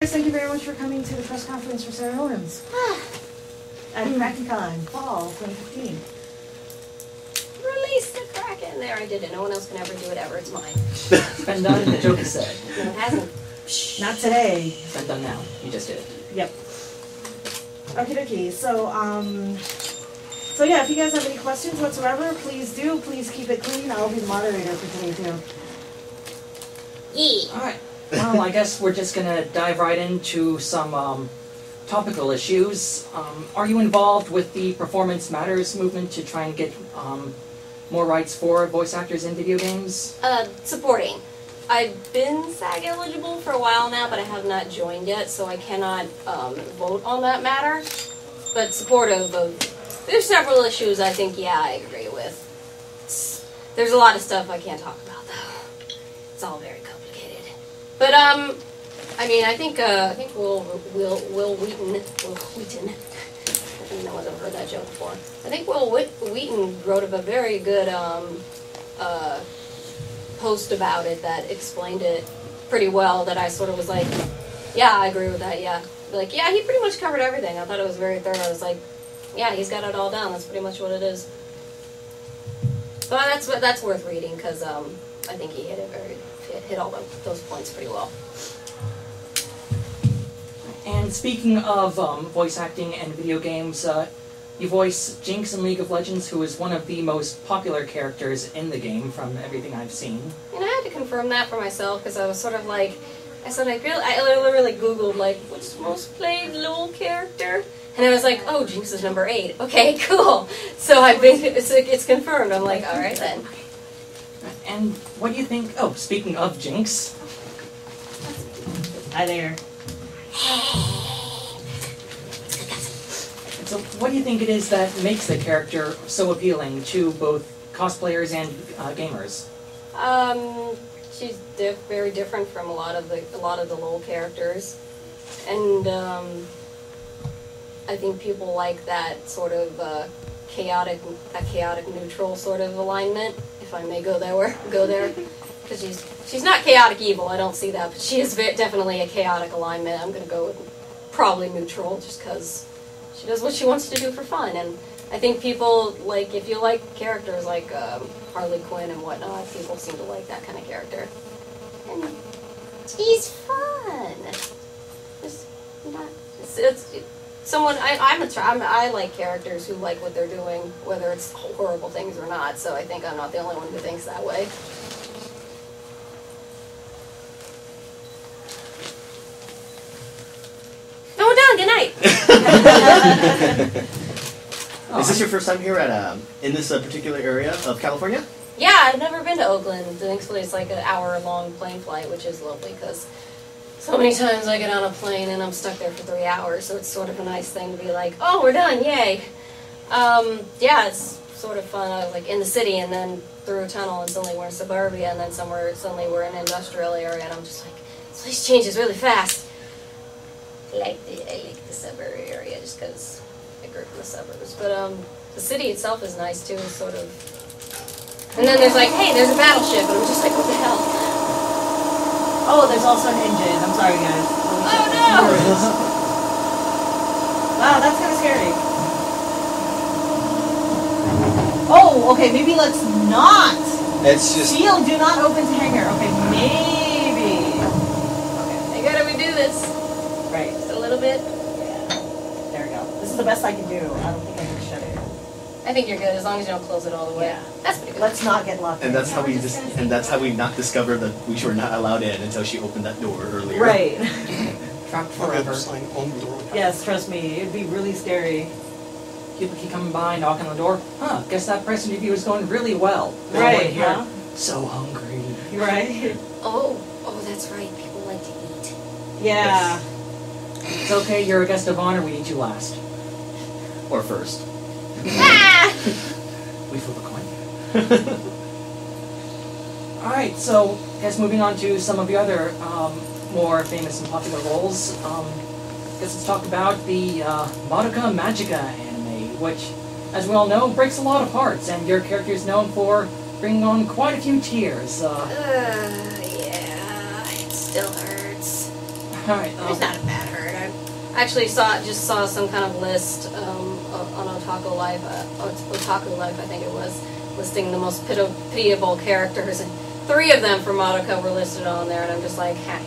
Thank you very much for coming to the press conference for Sarah Williams at Kraken Con Fall 2015. Release the Kraken! There, I did it. No one else can ever do it ever. It's mine. It's been done, the joke is said. No, it hasn't. Shh. Not today. It's been done now. You just did it. Yep. Okie dokie. So yeah, if you guys have any questions whatsoever, please do. Please keep it clean. I'll be the moderator for today too. Yeah. Alright. Well, I guess we're just going to dive right into some topical issues. Are you involved with the Performance Matters movement to try and get more rights for voice actors in video games? Supporting. I've been SAG eligible for a while now, but I have not joined yet, so I cannot vote on that matter. But supportive of... There's several issues I think, yeah, I agree with. There's a lot of stuff I can't talk about, though. It's all very complicated. But, I mean, I think Will Wheaton, I think no one's ever heard that joke before. I think Will Wheaton wrote a very good, post about it that explained it pretty well, that I sort of was like, yeah, I agree with that, yeah. Like, yeah, he pretty much covered everything. I thought it was very thorough. I was like, yeah, he's got it all down. That's pretty much what it is. But that's worth reading, because I think he hit all those points pretty well. And speaking of voice acting and video games, you voice Jinx in League of Legends, who is one of the most popular characters in the game from everything I've seen. And I had to confirm that for myself, because I was sort of like, I literally Googled, like, which most played LoL character? And I was like, oh, Jinx is number 8. Okay, cool. So it's confirmed. I'm like, all right then. And what do you think? Oh, speaking of Jinx. Hi there. So what do you think it is that makes the character so appealing to both cosplayers and gamers? She's very different from a lot of the LoL characters, and I think people like that sort of chaotic neutral sort of alignment, if I may go there, because she's not chaotic evil. I don't see that, but she is definitely a chaotic alignment. I'm gonna go with probably neutral, just because she does what she wants to do for fun, and I think people like, if you like characters like Harley Quinn and whatnot, people seem to like that kind of character, and she's fun. It's not. Someone, I like characters who like what they're doing, whether it's horrible things or not, so I think I'm not the only one who thinks that way. No, we're done, good night! Is this your first time here at in this particular area of California? Yeah, I've never been to Oakland. Thankfully it's like an hour-long plane flight, which is lovely, because so many times I get on a plane and I'm stuck there for 3 hours, so it's sort of a nice thing to be like, oh, we're done, yay! Yeah, it's sort of fun. I was like in the city and then through a tunnel and suddenly we're in suburbia and then suddenly we're in an industrial area and I'm just like, this place changes really fast. I like the suburb area just because I grew up in the suburbs. But the city itself is nice too, sort of. And then there's like, hey, there's a battleship, and I'm just like, what the hell? Oh, there's also an engine. I'm sorry, guys. Oh no! Wow, that's kind of scary. Oh, okay, maybe let's not. It's just... Seal, do not open to hangar. Okay, maybe. Okay, I gotta redo this. Right. Just a little bit. Yeah. There we go. This is the best I can do. I don't think I can shut it. I think you're good, as long as you don't close it all the way. Yeah. That's pretty good. Let's not get locked in. And that's how we not discovered that we were not allowed in until she opened that door earlier. Right. Trapped forever. Yes, trust me, it'd be really scary. People keep coming by, knocking on the door. Huh, guess that press interview is going really well. Right, here, huh? so hungry. Right. Oh, that's right. People like to eat. Yeah. It's okay, you're a guest of honor, we need you last. Or first. Ah! We flip a coin. Alright, so I guess moving on to some of the other more famous and popular roles. I guess let's talk about the Madoka Magica anime, which, as we all know, breaks a lot of hearts, and your character is known for bringing on quite a few tears. Yeah, it still hurts. Alright, It's not a bad hurt. I actually just saw some kind of list on Otaku Life, I think it was, listing the most pitiable characters, and 3 of them from Madoka were listed on there, and I'm just like, yeah.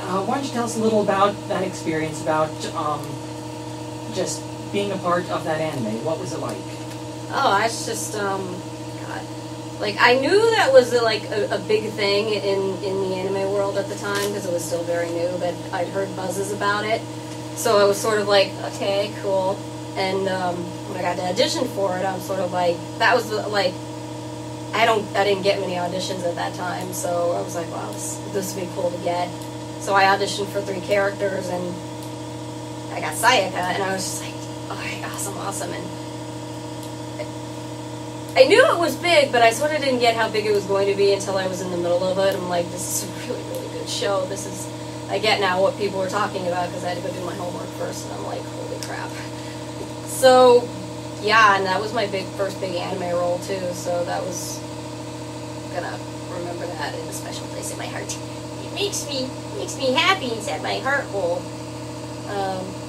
Why don't you tell us a little about that experience, about just being a part of that anime? What was it like? Oh, it's just, God. Like, I knew that was, like, a big thing in the anime world at the time, because it was still very new, but I'd heard buzzes about it. So I was sort of like, okay, cool. And when I got to audition for it, I'm sort of like, that was, like, I didn't get many auditions at that time, so I was like, wow, this would be cool to get. So I auditioned for 3 characters, and I got Sayaka, and I was just like, okay, awesome. And I knew it was big, but I sort of didn't get how big it was going to be until I was in the middle of it. I'm like, this is a really, really good show. I get now what people were talking about, because I had to go do my homework first, and I'm like, holy crap. So, yeah, and that was my first big anime role, too, so that was, gonna remember that in a special place in my heart. It makes me happy inside my heart hole.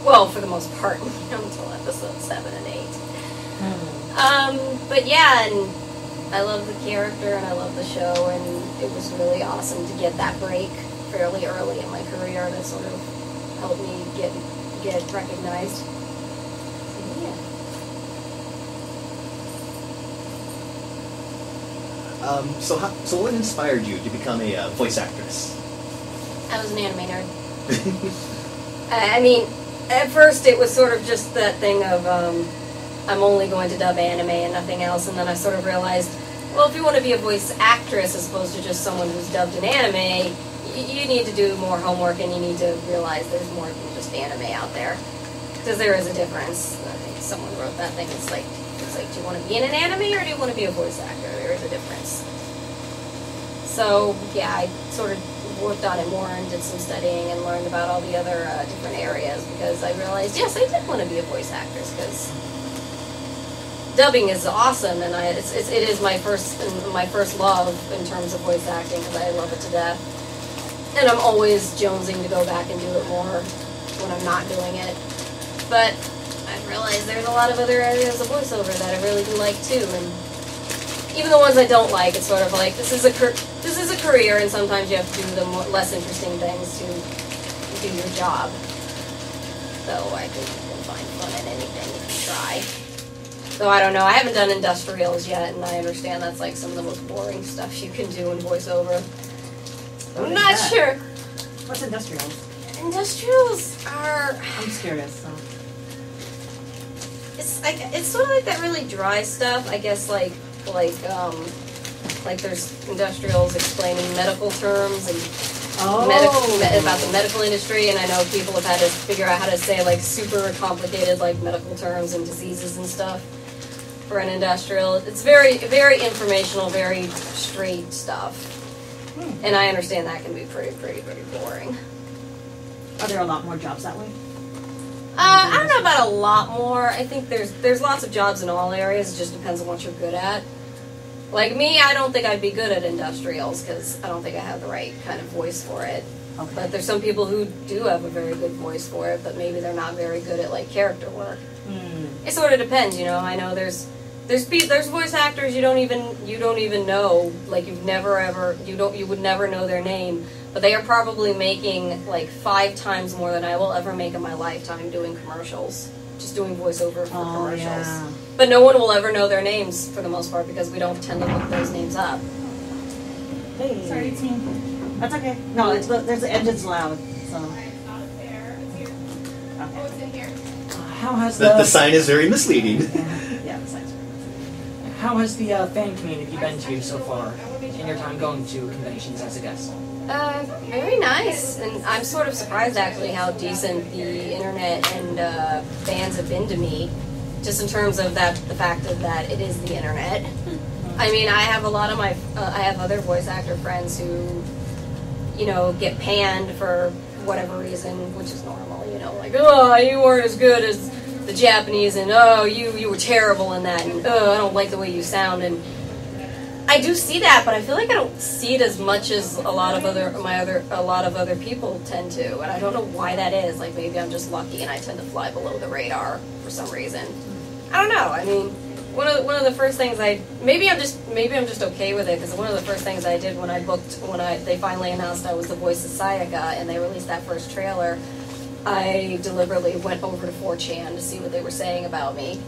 Well, for the most part, until episode 7 and 8. But yeah, and I love the character, and I love the show, and it was really awesome to get that break fairly early in my career that sort of helped me get recognized. So, yeah. So what inspired you to become a voice actress? I was an anime nerd. I mean, at first it was sort of just that thing of, I'm only going to dub anime and nothing else, and then I sort of realized, well, if you want to be a voice actress as opposed to just someone who's dubbed in anime, you need to do more homework, and you need to realize there's more than just anime out there. Because there is a difference. I think someone wrote that thing, it's like, do you want to be in an anime, or do you want to be a voice actor? There is a difference. So, yeah, I sort of worked on it more and did some studying and learned about all the other different areas, because I realized, yes, I did want to be a voice actress, because dubbing is awesome, and it is my first love in terms of voice acting, because I love it to death. And I'm always jonesing to go back and do it more when I'm not doing it. But I realize there's a lot of other areas of voiceover that I really do like too, and even the ones I don't like, it's sort of like, this is a career, and sometimes you have to do the less interesting things to do your job. So I think you can find fun in anything if you try. So I don't know, I haven't done industrials yet, and I understand that's like some of the most boring stuff you can do in voiceover. I'm not sure. What's industrials? Industrials are... I'm just curious. So. It's sort of like that really dry stuff, I guess, like there's industrials explaining medical terms and about the medical industry, and I know people have had to figure out how to say like super complicated like medical terms and diseases and stuff for an industrial. It's very, very informational, very straight stuff. And I understand that can be pretty boring. Are there a lot more jobs that way? I don't know about a lot more. I think there's lots of jobs in all areas. It just depends on what you're good at. Like me, I don't think I'd be good at industrials because I don't think I have the right kind of voice for it. Okay. But there's some people who do have a very good voice for it, but maybe they're not very good at like character work. It sort of depends, you know. I know there's voice actors you don't even know, like you would never know their name, but they are probably making like 5 times more than I will ever make in my lifetime doing commercials, just doing voiceover for commercials. Yeah. But no one will ever know their names for the most part because we don't tend to look those names up. Hey. Sorry, it's me. That's okay. No, there's the engine's loud. So. It's not there. It's here. Okay. Oh, it's in here. How has the sign is very misleading. Yeah, the sign's How has the fan community been to you so far in your time going to conventions as a guest? Very nice, and I'm sort of surprised actually how decent the internet and fans have been to me, just in terms of the fact that it is the internet. I mean, I have a lot of I have other voice actor friends who, you know, get panned for whatever reason, which is normal, you know, like, oh, you weren't as good as the Japanese, and oh, you were terrible in that, and oh, I don't like the way you sound, and I do see that, but I feel like I don't see it as much as a lot of other people tend to, and I don't know why that is. Like maybe I'm just lucky and I tend to fly below the radar for some reason. I don't know. I mean, one of the first things maybe I'm just okay with it, because one of the first things I did when they finally announced I was the voice of Sayaka and they released that first trailer, I deliberately went over to 4chan to see what they were saying about me.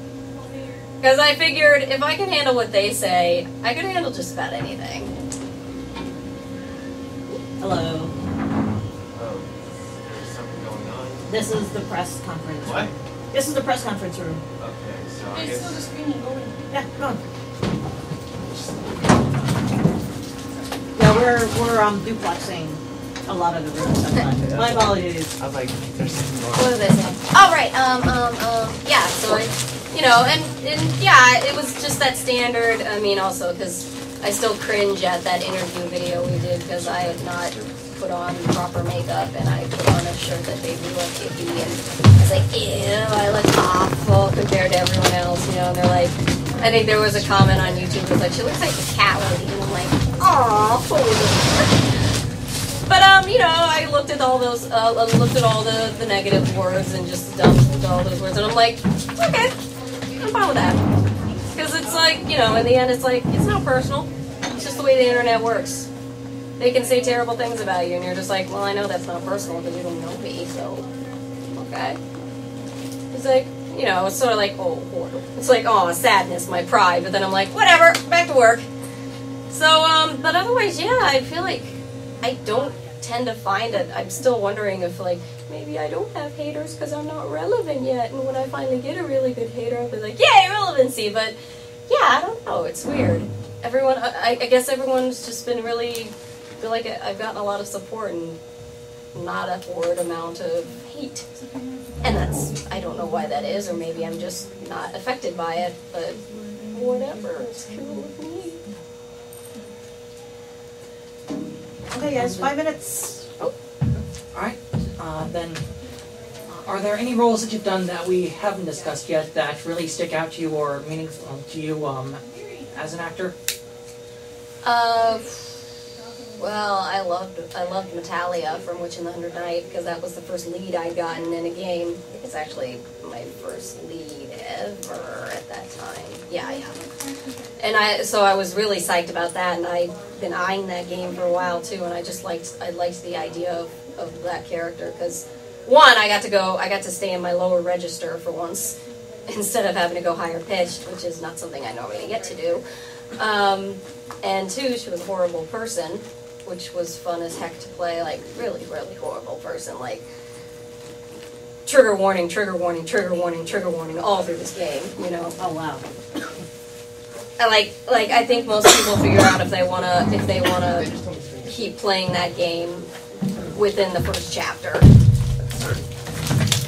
Because I figured if I can handle what they say, I can handle just about anything. Hello. Oh, there's something going on. This is the press conference. What? This is the press conference room. Okay, so I It's still the guess... screening going. Yeah, go on. Yeah, we're duplexing a lot of the rooms. Sometimes. My apologies. I was like, there's something going What on. was I saying? Oh, right. Yeah. So yeah, it was just that standard. I mean, also because I still cringe at that interview video we did because I had not put on proper makeup and I put on a shirt that made me look icky, and I was like, ew, I look awful compared to everyone else, you know. And they're like, I think there was a comment on YouTube that was like, she looks like a cat lady, and I'm like, aw, but I looked at all those, looked at all the negative words and just dumped all those words, and I'm like, okay, I'm fine with that, because it's like, in the end, it's like, it's not personal. It's just the way the internet works. They can say terrible things about you, and you're just like, well, I know that's not personal because you don't know me, so okay. It's like, it's sort of like, it's like, sadness, my pride, but then I'm like, whatever, back to work. So, but otherwise, yeah, I feel like I don't tend to find it. I'm still wondering if, like, maybe I don't have haters because I'm not relevant yet, and when I finally get a really good hater, I'll be like, yay, relevancy, but yeah, I don't know, it's weird. Everyone, I guess everyone's just been really, feel like I've gotten a lot of support and not a horrid amount of hate. And that's, I don't know why that is, or maybe I'm just not affected by it, but whatever, it's cool with me. Okay, guys, 5 minutes. Oh. Alright, then, are there any roles that you've done that we haven't discussed yet that really stick out to you or meaningful to you as an actor? Well, I loved Metalia from Witch in the Hundred Night because that was the first lead I'd gotten in a game. It's actually my first lead ever at that time. Yeah. And so I was really psyched about that, and I'd been eyeing that game for a while too, and I liked the idea of that character because one, I got to stay in my lower register for once instead of having to go higher pitched, which is not something I normally get to do. And two, she was a horrible person, which was fun as heck to play, like, really, really horrible person, like, trigger warning, trigger warning, trigger warning, trigger warning, all through this game, Oh, wow. And like, I think most people figure out if they wanna keep playing that game within the first chapter.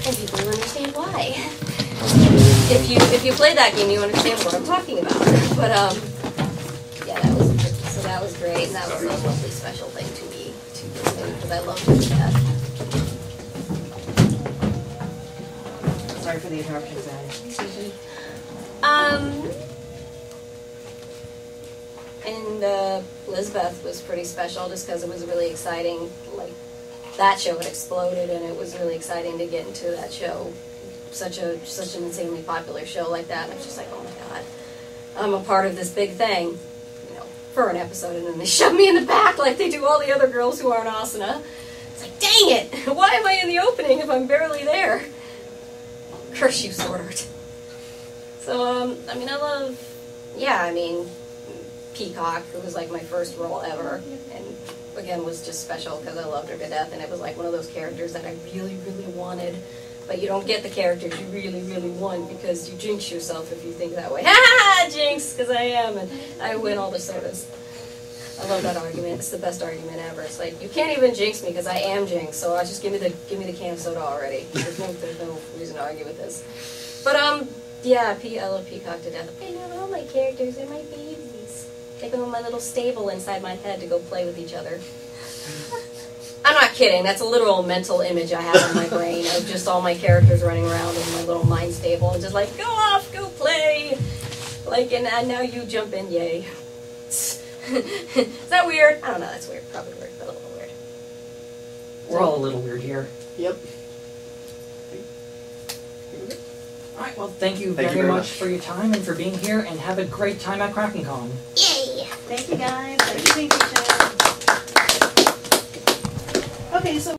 And people understand why. If you play that game, you understand what I'm talking about. But, yeah, that was great, and that was a lovely special thing to me, because I loved her to death. Sorry for the interruption, guys. And Lisbeth was pretty special just because it was really exciting. Like, that show had exploded, and it was really exciting to get into that show. Such an insanely popular show like that, and I was just like, oh my god, I'm a part of this big thing, for an episode, and then they shove me in the back like they do all the other girls who aren't Asuna. It's like, dang it, why am I in the opening if I'm barely there? Curse you, Sword Art. So, Peacock, who was like my first role ever, and again was just special because I loved her to death, and it was like one of those characters that I really, really wanted. But you don't get the characters you really, really want because you jinx yourself if you think that way. Ha ha! Jinx! Because I am, and I win all the sodas. I love that argument. It's the best argument ever. It's like, you can't even jinx me because I am Jinx, so just give me the can of soda already. There's no reason to argue with this. But, yeah, I love Peacock to death. I love all my characters. They're my babies. They go in my little stable inside my head to go play with each other. I'm not kidding. That's a literal mental image I have in my brain of just all my characters running around in my little mind stable and just like, go off, go play. Like, and now you jump in, yay. Is that weird? I don't know. That's weird. Probably weird, but a little weird. We're all a little weird here. Yep. Alright, well, thank you Thank you very very much much. for your time and for being here, and have a great time at Kraken Con. Yay! Thank you guys. Thank you, Chan. Okay, so